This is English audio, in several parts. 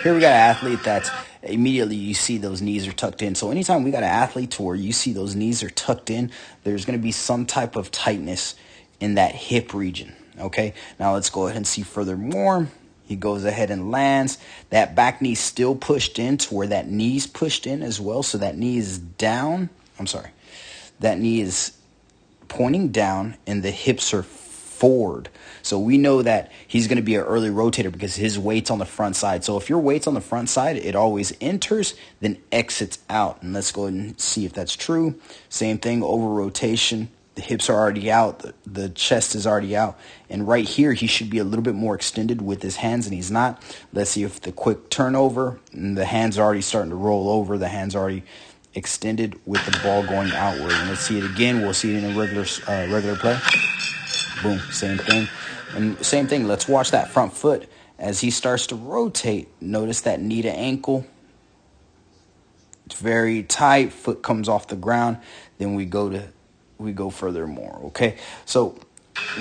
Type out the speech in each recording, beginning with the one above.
here we got an athlete that's immediately you see those knees are tucked in. So anytime we got an athlete to where you see those knees are tucked in, there's going to be some type of tightness in that hip region. Okay, now let's go ahead and see furthermore. He goes ahead and lands. That back knee still pushed in to where that knee's pushed in as well. So that knee is down. I'm sorry. That knee is pointing down and the hips are forward. So we know that he's going to be an early rotator because his weight's on the front side. So if your weight's on the front side, it always enters, then exits out. And let's go ahead and see if that's true. Same thing, over rotation. The hips are already out. The chest is already out. And right here, he should be a little bit more extended with his hands, and he's not. Let's see if the quick turnover, and the hands are already starting to roll over. The hands are already extended with the ball going outward. And let's see it again. We'll see it in a regular play. Boom, same thing. And same thing, let's watch that front foot. As he starts to rotate, notice that knee to ankle. It's very tight. Foot comes off the ground. Then we go furthermore, okay? So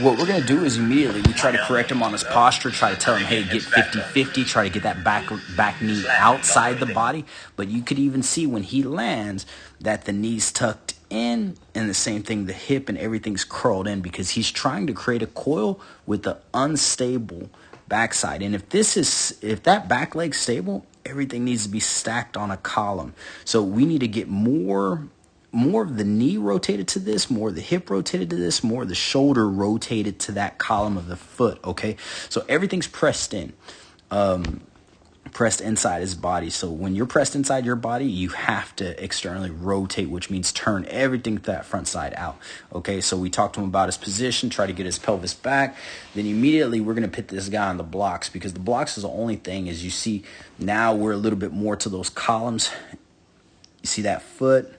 what we're going to do is immediately we try to correct him on his posture, try to tell him, hey, get 50-50, try to get that back knee outside the body. But you could even see when he lands that the knee's tucked in, and the same thing, the hip and everything's curled in because he's trying to create a coil with the unstable backside. And if that back leg's stable, everything needs to be stacked on a column. So we need to get more of the knee rotated to this, more of the hip rotated to this, more of the shoulder rotated to that column of the foot, okay? So everything's pressed in, pressed inside his body. So when you're pressed inside your body, you have to externally rotate, which means turn everything to that front side out, okay? So we talked to him about his position, try to get his pelvis back. Then immediately we're going to put this guy on the blocks because the blocks is the only thing, as you see, now we're a little bit more to those columns. You see that foot,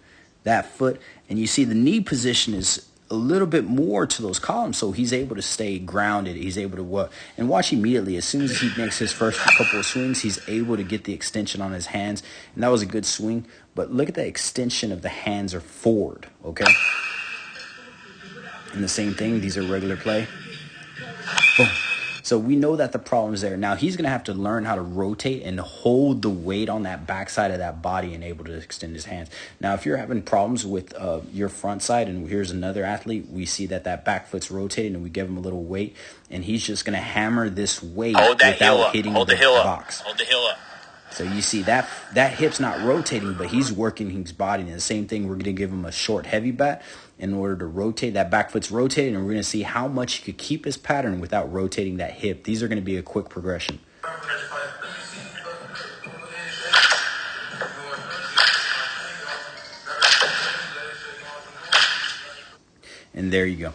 and you see the knee position is a little bit more to those columns, so he's able to stay grounded. He's able to and watch immediately. As soon as he makes his first couple of swings, he's able to get the extension on his hands, and that was a good swing. But look at the extension of the hands are forward, okay? And the same thing, these are regular play. Boom. So we know that the problem is there. Now he's going to have to learn how to rotate and hold the weight on that backside of that body and able to extend his hands. Now, if you're having problems with your front side, and here's another athlete, we see that back foot's rotating and we give him a little weight, and he's just going to hammer this weight without hitting the box. Hold the heel up. So you see that hip's not rotating, but he's working his body. And the same thing, we're going to give him a short, heavy bat in order to rotate. That back foot's rotating, and we're going to see how much he could keep his pattern without rotating that hip. These are going to be a quick progression. And there you go.